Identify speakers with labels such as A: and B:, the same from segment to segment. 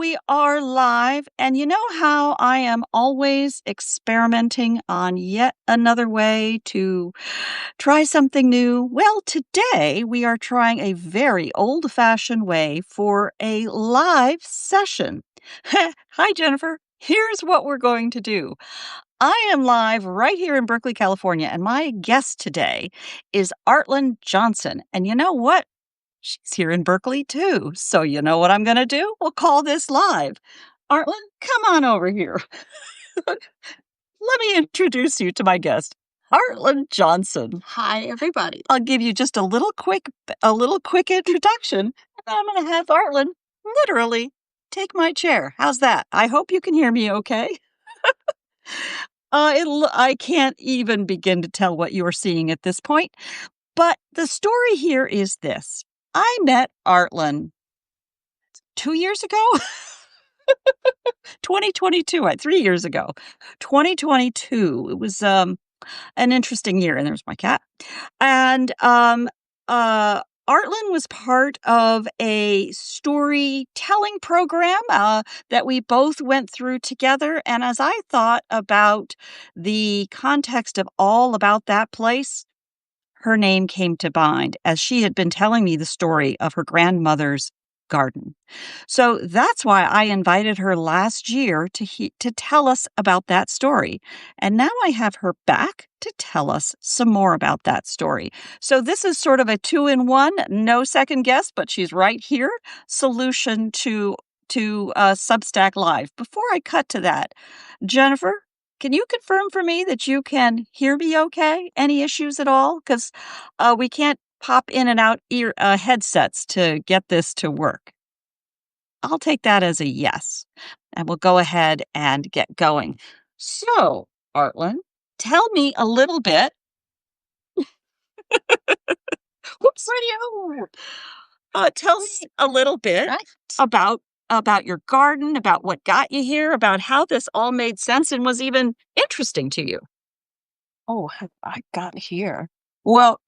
A: we are live, and you know how I am always experimenting on yet another way to try something new? Well, today we are trying a very old-fashioned way for a live session. Hi, Jennifer. Here's what we're going to do. I am live right here in Berkeley, California, and my guest today is Artlyn Johnson. And you know what? She's here in Berkeley too. So you know what I'm going to do? We'll call this live. Artlyn, come on over here. Let me introduce you to my guest, Artlyn Johnson.
B: Hi, everybody.
A: I'll give you just a little quick introduction, and then I'm going to have Artlyn literally take my chair. How's that? I hope you can hear me okay. I can't even begin to tell what you are seeing at this point, but the story here is this. I met Artlyn 2 years ago? 2022, 3 years ago. 2022. It was, an interesting year, and there's my cat. And, Artlyn was part of a storytelling program, that we both went through together, and as I thought about the context of all about that place, her name came to mind as she had been telling me the story of her grandmother's garden. So that's why I invited her last year to tell us about that story. And now I have her back to tell us some more about that story. So this is sort of a 2-in-1, no second guess, but she's right here. Solution to Substack Live. Before I cut to that, Jennifer, can you confirm for me that you can hear me okay? Any issues at all? Because we can't pop in and out headsets to get this to work. I'll take that as a yes, and we'll go ahead and get going. So, Artlyn, tell me a little bit. Whoops, radio. Tell me a little bit about your garden, about what got you here, about how this all made sense and was even interesting to you.
B: Oh, how I got here. Well,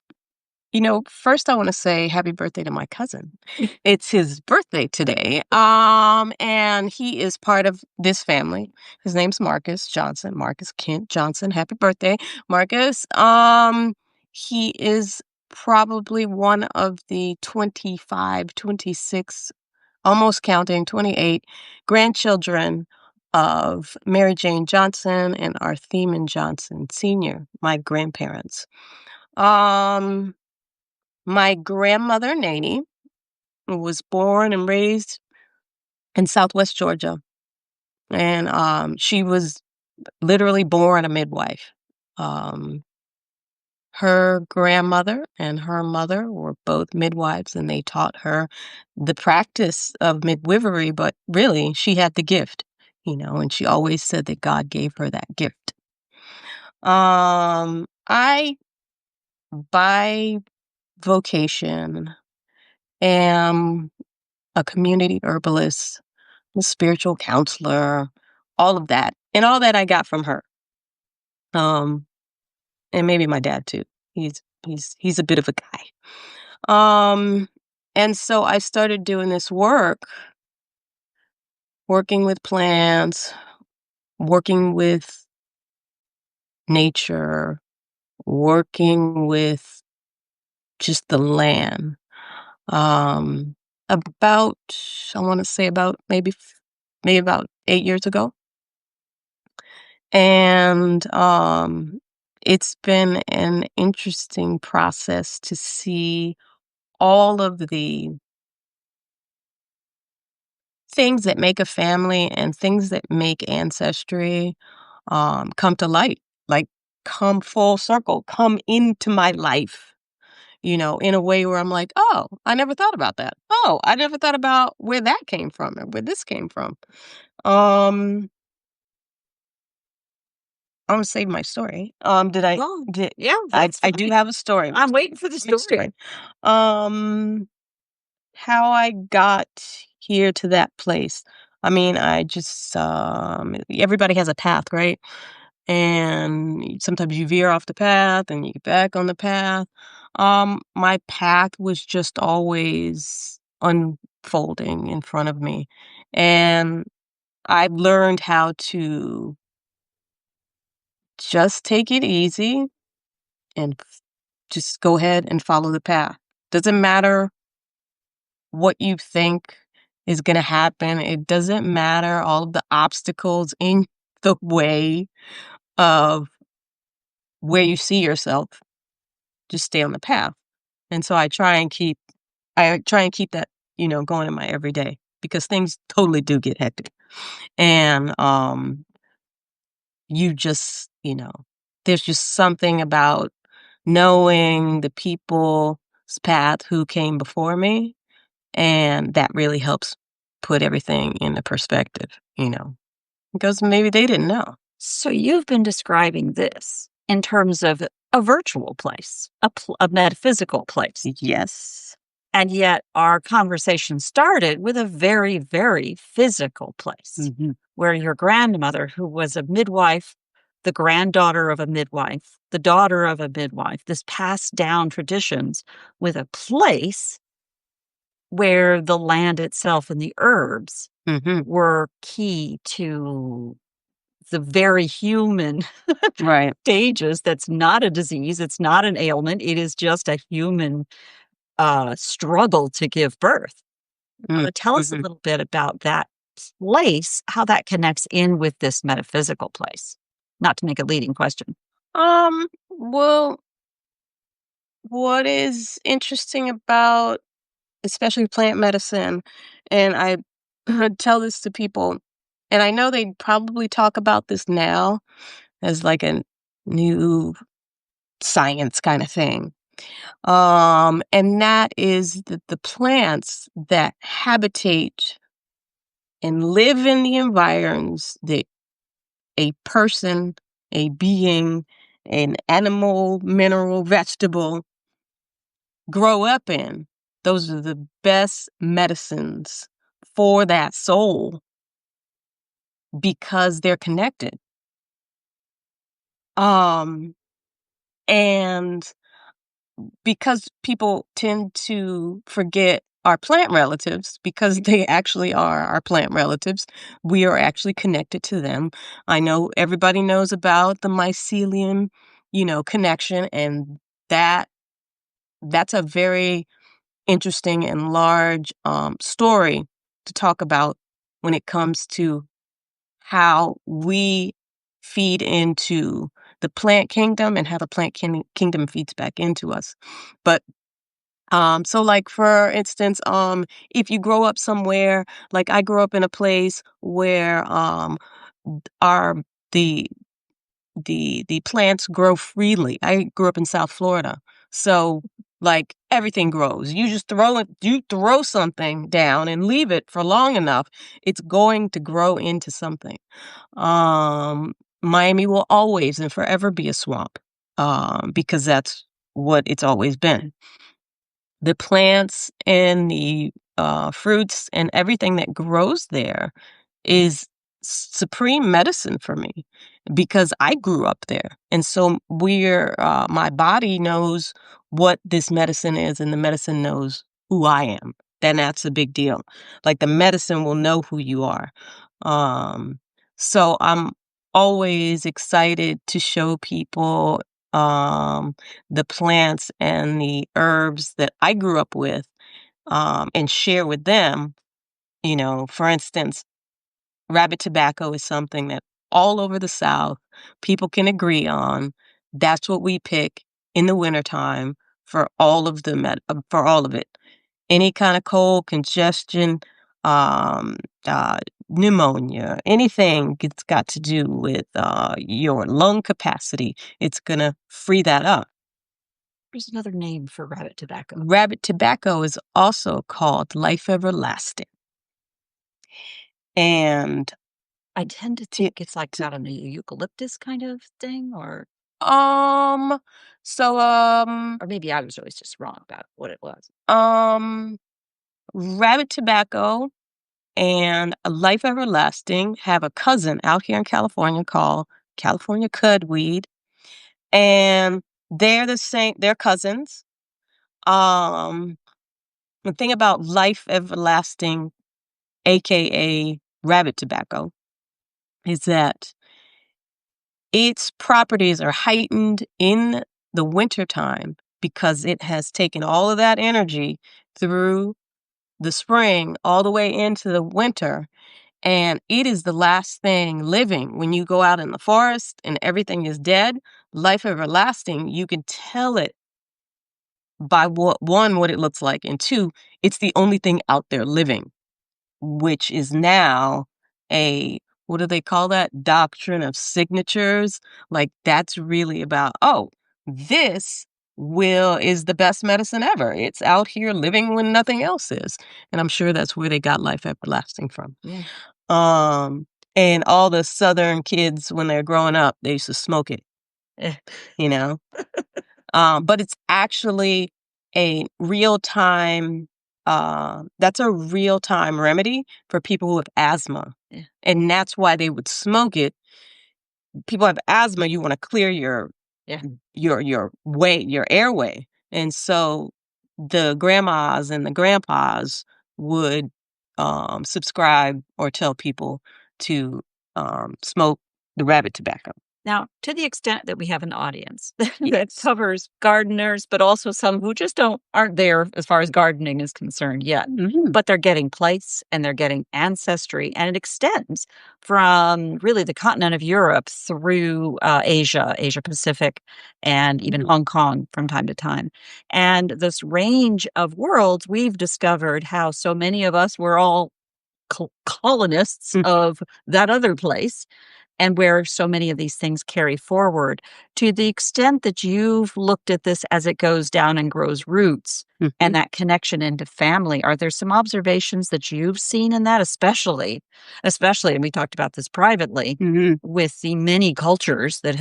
B: first I want to say happy birthday to my cousin. It's his birthday today. And he is part of this family. His name's Marcus Johnson, Marcus Kent Johnson. Happy birthday, Marcus. He is probably one of the 25, 26, almost counting 28 grandchildren of Mary Jane Johnson and Arthemon Johnson Sr., my grandparents. My grandmother, Naynee, was born and raised in Southwest Georgia. And she was literally born a midwife. Her grandmother and her mother were both midwives, and they taught her the practice of midwifery, but really, she had the gift, and she always said that God gave her that gift. I, by vocation, am a community herbalist, a spiritual counselor, all of that. And all that I got from her. And maybe my dad too. He's a bit of a guy. And so I started doing this working with plants, working with nature, working with just the land. About, I want to say about maybe about 8 years ago. And it's been an interesting process to see all of the things that make a family and things that make ancestry come to light, like come full circle, come into my life, in a way where I'm like, oh, I never thought about that. Oh, I never thought about where that came from or where this came from. I'm gonna save my story.
A: Yeah,
B: I do have a story.
A: I'm waiting for the story.
B: How I got here to that place. I mean, I just everybody has a path, right? And sometimes you veer off the path and you get back on the path. My path was just always unfolding in front of me. And I've learned how to just take it easy and just go ahead and follow the path. Doesn't matter what you think is going to happen. It doesn't matter all of the obstacles in the way of where you see yourself. Just stay on the path. And so I try and keep that, going in my everyday because things totally do get hectic. And you just, there's just something about knowing the people's path who came before me, and that really helps put everything into perspective, because maybe they didn't know.
A: So you've been describing this in terms of a virtual place, a metaphysical place.
B: Yes.
A: And yet our conversation started with a very, very physical place
B: Mhm.
A: where your grandmother, who was a midwife, the granddaughter of a midwife, the daughter of a midwife, this passed down traditions with a place where the land itself and the herbs
B: Mhm.
A: were key to the very human
B: Right.
A: stages. That's not a disease. It's not an ailment. It is just a human struggle to give birth. Tell us a
B: Mhm.
A: little bit about that place, how that connects in with this metaphysical place. Not to make a leading question.
B: Well, what is interesting about especially plant medicine, and I tell this to people, and I know they probably talk about this now as like a new science kind of thing. And that is that the plants that habitate and live in the environs that a person, a being, an animal, mineral, vegetable grow up in, those are the best medicines for that soul because they're connected. Um, and because people tend to forget our plant relatives because they actually are our plant relatives. We are actually connected to them. I know everybody knows about the mycelium, connection, and that that's a very interesting and large story to talk about when it comes to how we feed into the plant kingdom and how the kingdom feeds back into us. But so like for instance, if you grow up somewhere, like I grew up in a place where our the the plants grow freely. I grew up in South Florida. So like everything grows. You throw something down and leave it for long enough, it's going to grow into something. Um Miami will always and forever be a swamp. Because that's what it's always been. The plants and the fruits and everything that grows there is supreme medicine for me because I grew up there. And so my body knows what this medicine is, and the medicine knows who I am. Then that's a big deal. Like the medicine will know who you are. Um, so I'm always excited to show people um, the plants and the herbs that I grew up with and share with them. For instance, rabbit tobacco is something that all over the South people can agree on. That's what we pick in the wintertime for all of for all of it. Any kind of cold, congestion, um, uh, pneumonia, anything it's got to do with your lung capacity, it's gonna free that up.
A: There's another name for rabbit tobacco.
B: Rabbit tobacco is also called life everlasting. And
A: I tend to
B: to,
A: think it's like
B: to
A: got an eucalyptus kind of thing,
B: um so
A: or maybe I was always just wrong about what it was.
B: um rabbit tobacco and life everlasting have a cousin out here in California called California cudweed, and they're the same, they're cousins. Um The thing about life everlasting, aka rabbit tobacco, is that its properties are heightened in the wintertime because it has taken all of that energy through the spring all the way into the winter. And it is the last thing living. When you go out in the forest and everything is dead, life everlasting, you can tell it by what it looks like, and two, it's the only thing out there living, which is now a, what do they call that? Doctrine of signatures. Like that's really about, oh, this is the best medicine ever. It's out here living when nothing else is. And I'm sure that's where they got life everlasting from.
A: Yeah.
B: Um, and all the Southern kids, when they're growing up, they used to smoke it,
A: Eh.
B: you know? But it's actually a real time, that's a real time remedy for people who have asthma.
A: Yeah.
B: And that's why they would smoke it. People have asthma, you want to clear
A: Yeah.
B: your airway. And so the grandmas and the grandpas would subscribe or tell people to smoke the rabbit tobacco.
A: Now, to the extent that we have an audience that
B: Yes.
A: covers gardeners, but also some who just aren't there as far as gardening is concerned yet,
B: Mhm.
A: but they're getting place and they're getting ancestry, and it extends from really the continent of Europe through Asia Pacific, and even Hong Kong from time to time. And this range of worlds, we've discovered how so many of us were all colonists
B: Mm,
A: of that other place, and where so many of these things carry forward. To the extent that you've looked at this as it goes down and grows roots and
B: mhm,
A: that connection into family, are there some observations that you've seen in that, especially, and we talked about this privately,
B: mhm,
A: with the many cultures that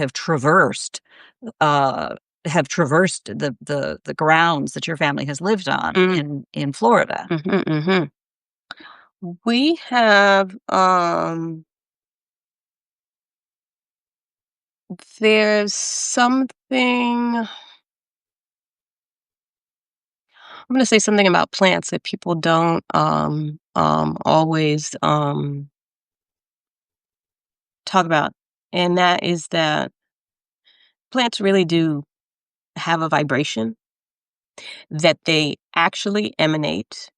A: uh, have traversed the grounds that your family has lived on
B: mm,
A: in Florida?
B: mhm, mhm. We have, there's something, I'm gonna say something about plants that people don't, always, talk about, and that is that plants really do have a vibration that they actually emanate,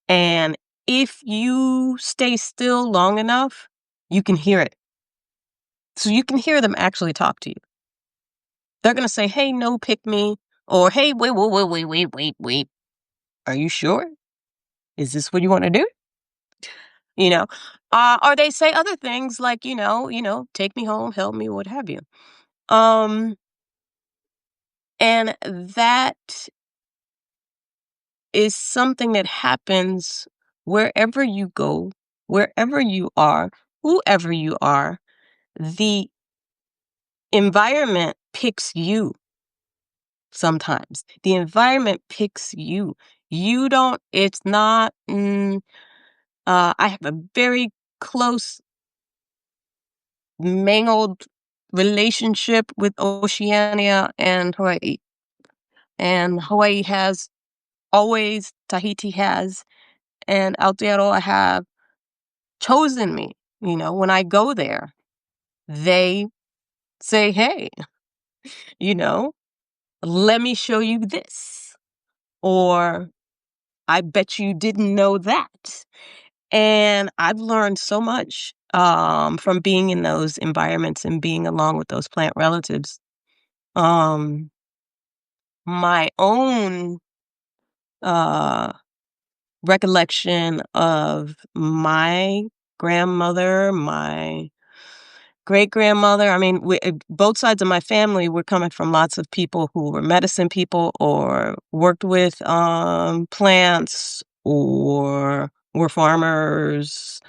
B: and if you stay still long enough, you can hear it. So you can hear them actually talk to you. They're gonna say, "Hey, no, pick me," or "Hey, wait. Are you sure? Is this what you wanna do?" You know? Or they say other things like, "Take me home, help me," what have you. Um, and that is something that happens wherever you go, wherever you are, whoever you are. The environment picks you sometimes. The environment picks you. You don't, it's not, I have a very close, mangled relationship with Oceania and Hawaii. And Hawaii has always, Tahiti has, and Aotearoa have chosen me. When I go there, they say, "Hey, you know, let me show you this." Or, "I bet you didn't know that." And I've learned so much from being in those environments and being along with those plant relatives. Um, my own uh, recollection of my grandmother, my great grandmother. I mean, both sides of my family were coming from lots of people who were medicine people or worked with plants or were farmers,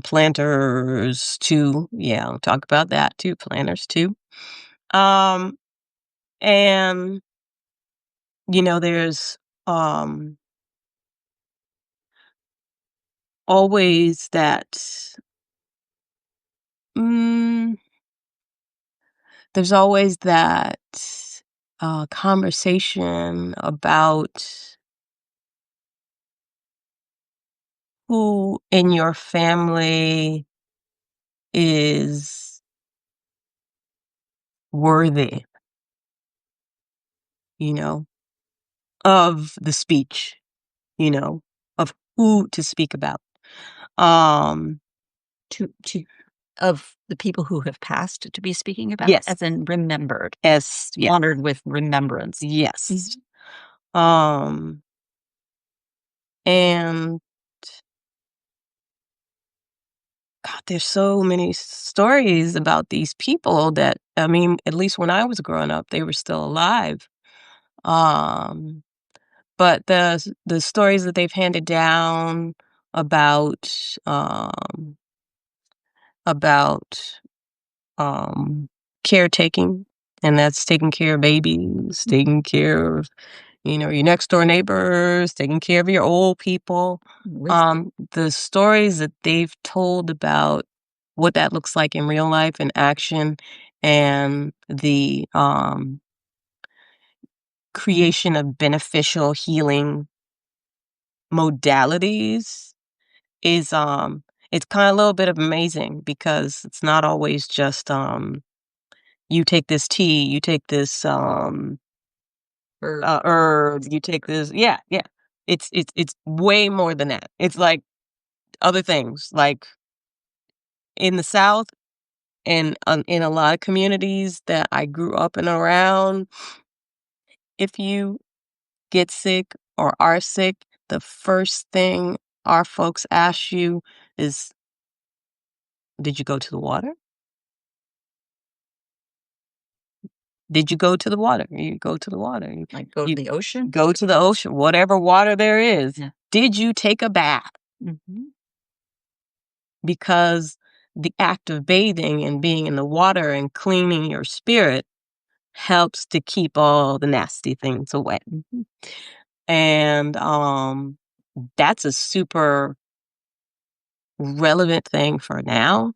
B: planters too. Yeah, I'll talk about that too. Planters too. Um, and there's um always that. Mm, there's always that conversation about who in your family is worthy, you know, of the speech, you know, of who to speak about. Um,
A: To of the people who have passed to be speaking about,
B: yes,
A: as in remembered,
B: yeah,
A: honored with remembrance.
B: yes.
A: Mhm.
B: Um, and God, there's so many stories about these people that, I mean, at least when I was growing up, they were still alive. Um, but the stories that they've handed down about um about caretaking, and that's taking care of babies, taking care of, your next door neighbors, taking care of your old people. The stories that they've told about what that looks like in real life in action, and the creation of beneficial healing modalities is it's kind of a little bit of amazing, because it's not always just you take this tea, you take this herbs, you take this, yeah. It's way more than that. It's like other things, like in the South, and in a lot of communities that I grew up and around, if you get sick or are sick, the first thing our folks ask you is, did you go to the water? Did you go to the water? You go to the water.
A: Like, go to the ocean?
B: Go to the ocean, whatever water there is.
A: Yeah.
B: Did you take a bath?
A: Mhm.
B: Because the act of bathing and being in the water and cleaning your spirit helps to keep all the nasty things away.
A: Mhm.
B: And that's a super relevant thing for now,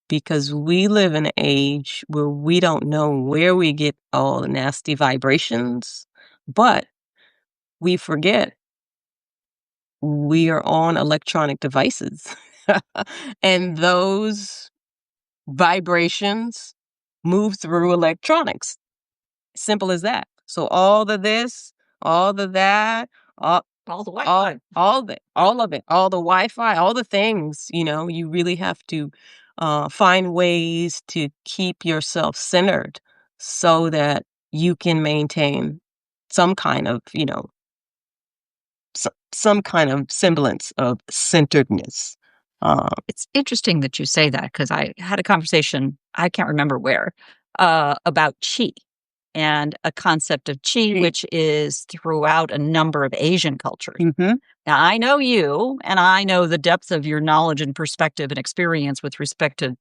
B: because we live in an age where we don't know where we get all the nasty vibrations, but we forget we are on electronic devices. And those vibrations move through electronics. Simple as that. So all the this, all the that,
A: All the Wi-Fi.
B: all of it, all the Wi-Fi, all the things, you really have to find ways to keep yourself centered, so that you can maintain some kind of, some kind of semblance of centeredness.
A: It's interesting that you say that, because I had a conversation, I can't remember where, about qi, and a concept of qi, which is throughout a number of Asian cultures.
B: Mm-hmm.
A: Now, I know you, and I know the depth of your knowledge and perspective and experience with respect to,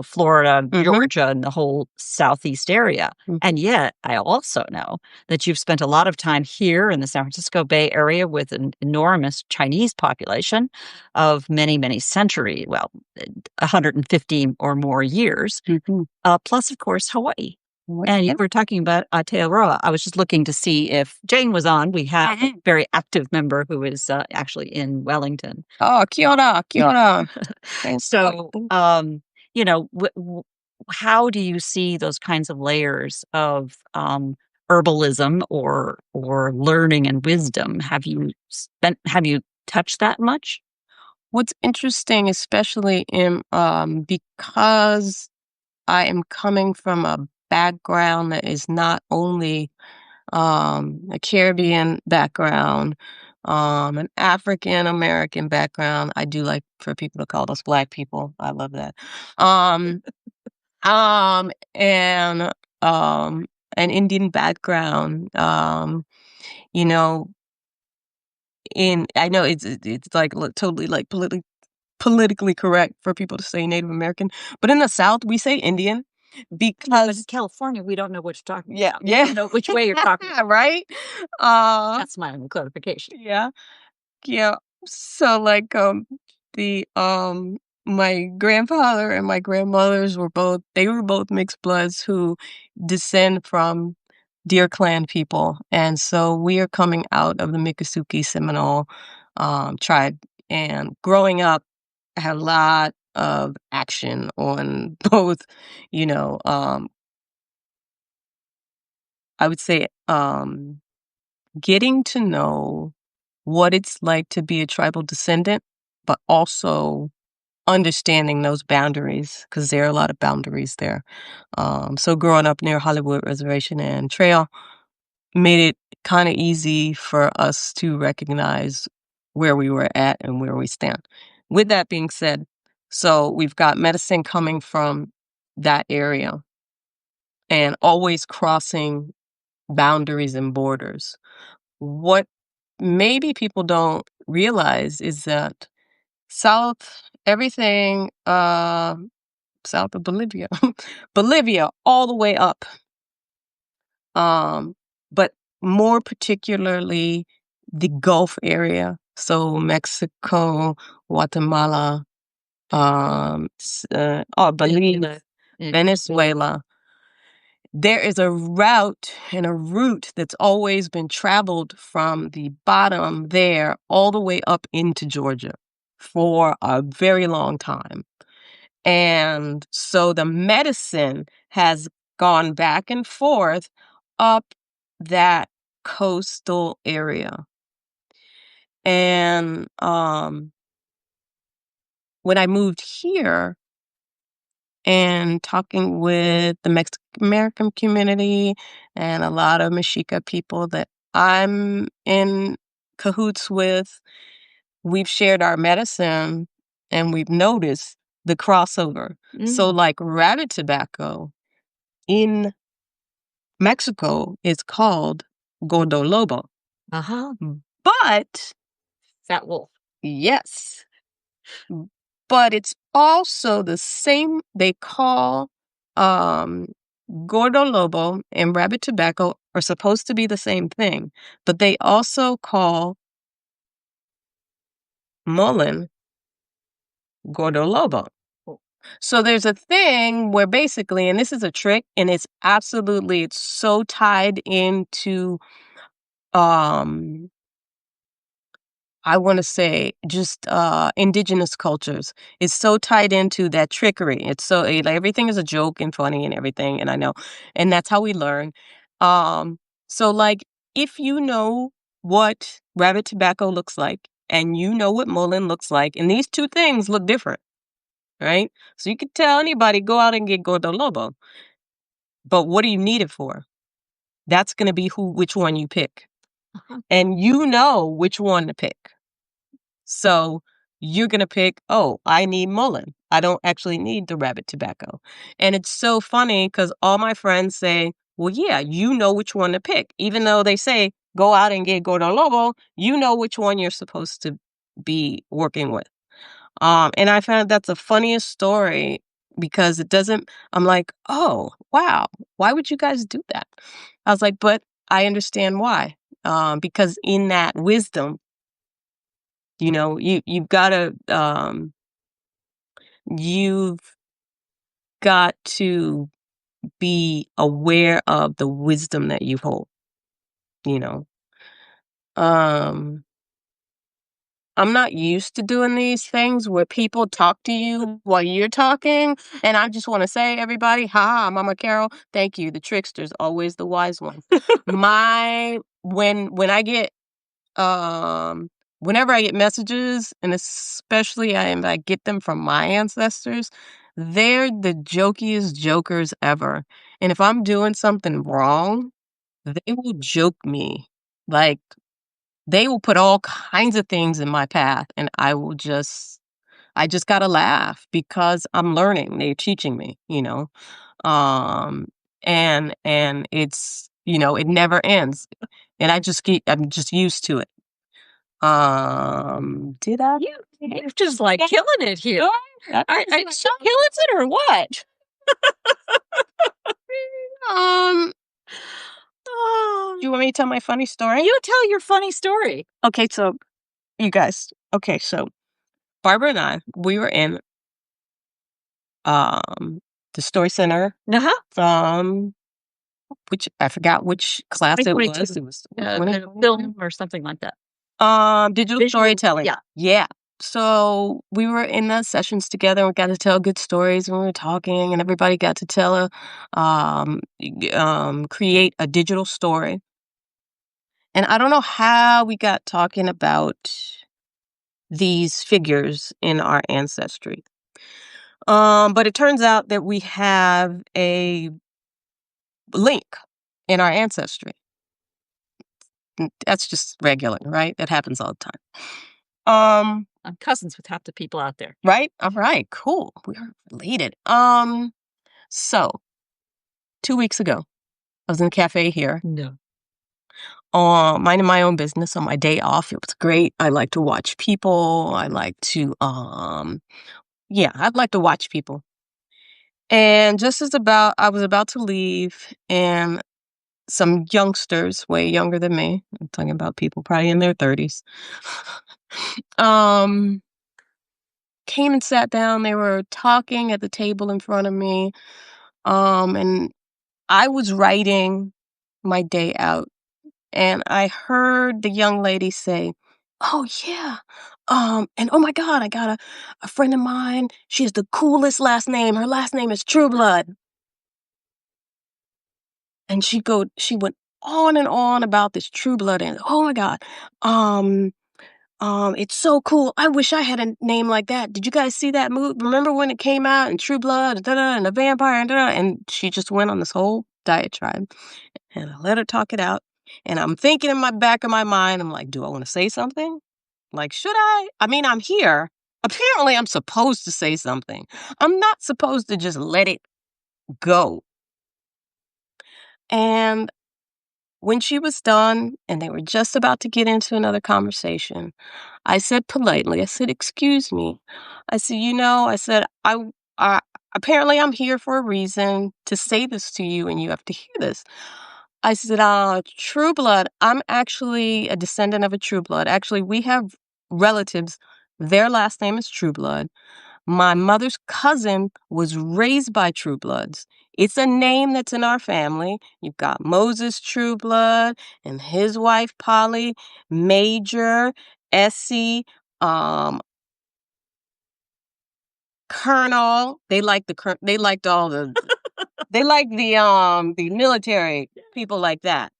A: Florida,
B: Mm-hmm.
A: Georgia, and the whole Southeast area. And yet, I also know that you've spent a lot of time here in the San Francisco Bay Area with an enormous Chinese population of many, many centuries, well, 150 or more years,
B: Mm-hmm.
A: plus, of course, Hawaii. And you were talking about Aotearoa. I was just looking to see if Jane was on. We have a very active member who is actually in Wellington.
B: Oh, kia ora, kia ora. Thanks.
A: So, how do you see those kinds of layers of herbalism or learning and wisdom? Have you touched that much?
B: What's interesting, especially because I am coming from a background that is not only a Caribbean background, an African American background. I do like for people to call us Black people. I love that. Um, and an Indian background. You know, I know it's like totally like politically correct for people to say Native American, but in the South we say Indian
A: But in
B: because
A: California, we don't know what you're talking
B: yeah,
A: about. We
B: yeah,
A: don't know which way you're talking about.
B: right. Uh,
A: That's my only clarification.
B: yeah, yeah. So like the my grandfather and my grandmothers were both mixed bloods who descend from Deer Clan people, and so we are coming out of the Miccosukee Seminole tribe And growing up, I had a lot of action on both, you know, I would say, getting to know what it's like to be a tribal descendant, but also understanding those boundaries because there are a lot of boundaries there. So growing up near Hollywood Reservation and Trail made it kind of easy for us to recognize where we were at and where we stand. With that being said, so we've got medicine coming from that area and always crossing boundaries and borders. What maybe people don't realize is that south, everything south of Bolivia, Bolivia all the way up, but more particularly the Gulf area, so Mexico, Guatemala, Belize, Venezuela. There is a route and a route that's always been traveled from the bottom there all the way up into Georgia for a very long time. And so the medicine has gone back and forth up that coastal area. And when I moved here and talking with the Mexican American community and a lot of Mexica people that I'm in cahoots with, we've shared our medicine and we've noticed the crossover. So like rabbit tobacco in Mexico is called gordo lobo.
A: Uh-huh.
B: But
A: Fat wolf.
B: yes, but it's also the same. They call um, gordo lobo and rabbit tobacco are supposed to be the same thing, but they also call mullen gordo lobo. So there's a thing where basically, and this is a trick, and it's so tied into um I want to say just indigenous cultures. It's so tied into that trickery. It's so like, everything is a joke and funny and everything, and I know, and that's how we learn. Um, so like if you know what rabbit tobacco looks like, and you know what mullein looks like, and these two things look different, right? So you could tell anybody go out and get gordo lobo, but what do you need it for? That's going to be which one you pick, and you know which one to pick. So you're going to pick, oh, I need mullein. I don't actually need the rabbit tobacco. And it's so funny because all my friends say, well, yeah, you know which one to pick. Even though they say, go out and get gordo lobo, you know which one you're supposed to be working with. And I found that's the funniest story because it doesn't, I'm like, oh, wow, why would you guys do that? I was like, but I understand why. Because in that wisdom, you've got to you've got to be aware of the wisdom that you hold, you know. Um I'm not used to doing these things where people talk to you while you're talking. And I just want to say, everybody, ha, Mama Carol, thank you. The trickster's always the wise one. When I get um whenever I get messages, and especially I get them from my ancestors, they're the jokiest jokers ever. And if I'm doing something wrong, they will joke me. Like they will put all kinds of things in my path, and I just gotta laugh because I'm learning. They're teaching me, Um and it's it never ends. And I'm just used to it. Did I?
A: You're just like killing it here. I she killing it or what?
B: Um,
A: Oh,
B: do you want me to tell my funny story?
A: you tell your funny story.
B: Okay, so you guys. Okay, so Barbara and I, we were in the story center
A: Uh-huh.
B: from which I forgot which class it was.
A: 2022.
B: It was
A: Film or something like that.
B: digital
A: Visual,
B: storytelling.
A: yeah.
B: Yeah. So we were in the sessions together. We got to tell good stories when we were talking, and everybody got to tell create a digital story. And I don't know how we got talking about these figures in our ancestry. But it turns out that we have a link in our ancestry. That's just regular, right? That happens all the time.
A: I'm cousins with half the people out there.
B: Right? All right, cool. We are related. So 2 weeks ago, I was in a cafe here.
A: No.
B: Minding my own business on my day off. It was great. I like to watch people. I like to I'd like to watch people. And I was about to leave, and some youngsters, way younger than me, I'm talking about people probably in their 30s, um, came and sat down. They were talking at the table in front of me. And I was writing my day out, and I heard the young lady say, "Oh yeah, and oh my God, I got a friend of mine. She has the coolest last name. Her last name is Trueblood." And she went on and on about this Trueblood, and oh my God, um, it's so cool. I wish I had a name like that. Did you guys see that movie? Remember when it came out and True Blood, and the vampire, and and she just went on this whole diatribe, and I let her talk it out. And I'm thinking in my back of my mind, I'm like, do I want to say something? Like, should I? I mean, I'm here. Apparently, I'm supposed to say something. I'm not supposed to just let it go. And when she was done and they were just about to get into another conversation, I said politely, I said, "Excuse me." I said, I said, I apparently I'm here for a reason to say this to you, and you have to hear this." I said, True Blood, I'm actually a descendant of a True Blood. Actually, we have relatives. Their last name is True Blood. My mother's cousin was raised by True Bloods. It's a name that's in our family. You've got Moses Trueblood and his wife Polly, Major, Essie, um, Colonel. They liked all the they liked the military people like that.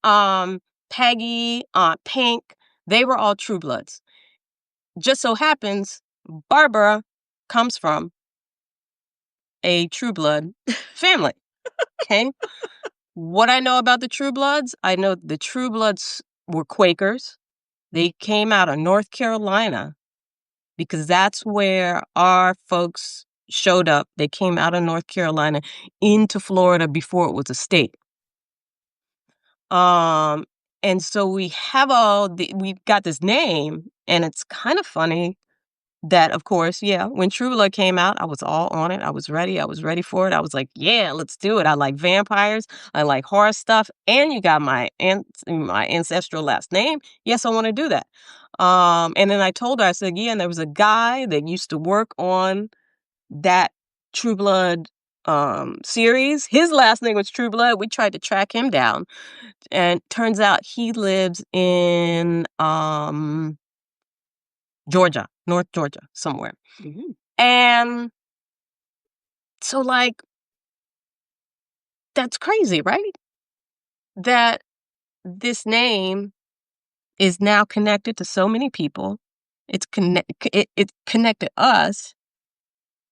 B: Peggy, Aunt Pink, they were all True Bloods. Just so happens Barbara comes from a True Blood family. Okay. What I know about the True Bloods, I know the True Bloods were Quakers. They came out of North Carolina because that's where our folks showed up. They came out of North Carolina into Florida before it was a state. Um, and so we've got this name, and it's kind of funny that, of course, yeah, when True Blood came out, I was all on it. I was ready. I was ready for it. I was like, yeah, let's do it. I like vampires. I like horror stuff. And you got my ancestral last name. Yes, I want to do that. And then I told her, I said, yeah, and there was a guy that used to work on that True Blood series. His last name was True Blood. We tried to track him down. And turns out he lives in Georgia, North Georgia, somewhere. Mm-hmm. And so, like, that's crazy, right? That this name is now connected to so many people. It connected us.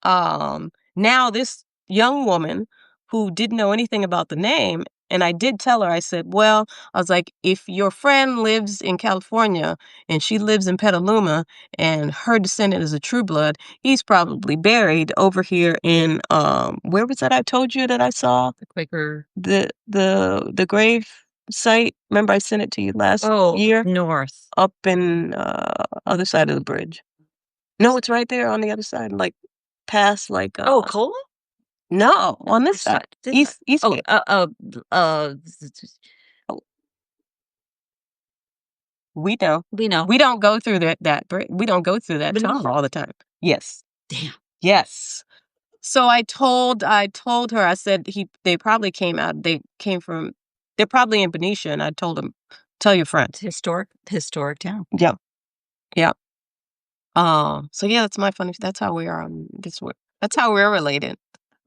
B: Now this young woman who didn't know anything about the name, and I did tell her, I said, well, I was like, if your friend lives in California and she lives in Petaluma and her descendant is a True Blood, he's probably buried over here in where was that I told you that I saw? The Quaker the grave site. Remember I sent it to you last year?
A: North.
B: Up in other side of the bridge. No, it's right there on the other side, like past like
A: Cola?
B: no, on this side. East Gate. We know.
A: We know.
B: We don't go through we don't go through that tunnel all the time. Yes.
A: Damn.
B: Yes. So I told her, I said they probably they're probably in Benicia, and I told him, tell your friends.
A: Historic town.
B: Yep. Yep. So yeah, that's my funny that's how we are on that's how we're related.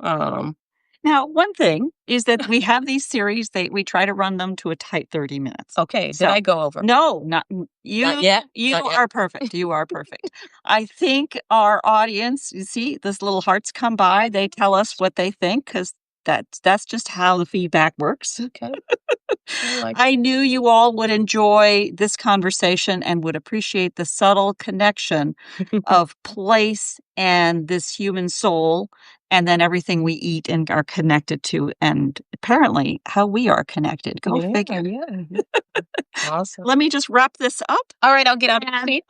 B: Um,
A: Now, one thing is that we have these series, we try to run them to a tight 30 minutes.
B: okay, did
A: So
B: I go over?
A: no, not
B: Not
A: you
B: yet?
A: you
B: Not yet.
A: are perfect, you are perfect. I think our audience, you see, those little hearts come by, they tell us what they think because that's just how the feedback works.
B: Okay, I like
A: I knew you all would enjoy this conversation and would appreciate the subtle connection of place and this human soul, and then everything we eat and are connected to, and apparently how we are connected. Go
B: yeah,
A: figure.
B: yeah, yeah. Awesome.
A: Let me just wrap this up.
B: Alright, I'll get out of the
A: And,
B: seat.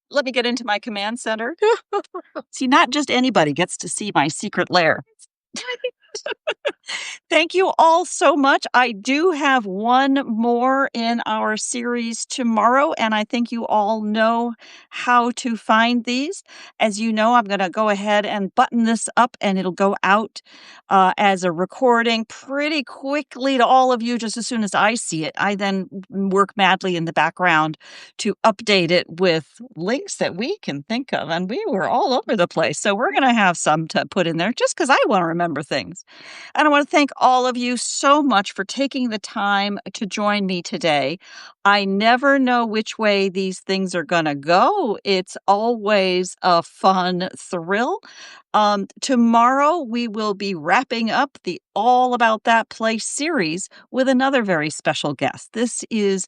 A: let me get into my command center. See, not just anybody gets to see my secret lair. Thank you all so much. I do have one more in our series tomorrow, and I think you all know how to find these. As you know, I'm going to go ahead and button this up, and it'll go out as a recording pretty quickly to all of you just as soon as I see it. I then work madly in the background to update it with links that we can think of, and we were all over the place. So we're going to have some to put in there just because I want to remember things. And I want to thank all of you so much for taking the time to join me today. I never know which way these things are going to go. It's always a fun thrill. Tomorrow, we will be wrapping up the All About That Place series with another very special guest. This is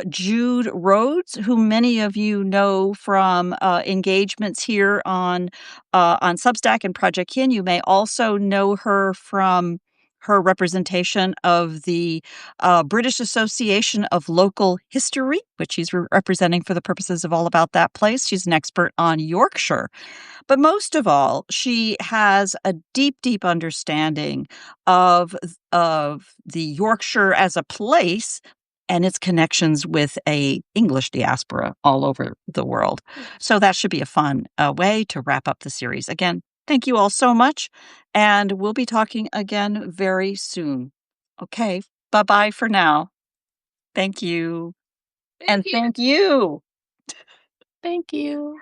A: Jude Rhodes, who many of you know from engagements here on Substack and Project Kin. You may also know her from her representation of the British Association of Local History, which she's representing for the purposes of All About That Place. She's an expert on Yorkshire. But most of all, she has a deep, deep understanding of the Yorkshire as a place and its connections with a English diaspora all over the world. So that should be a fun way to wrap up the series. Again, thank you all so much, and we'll be talking again very soon. Okay, bye-bye for now. Thank you. And
B: Thank you.
A: thank you.
B: Thank you.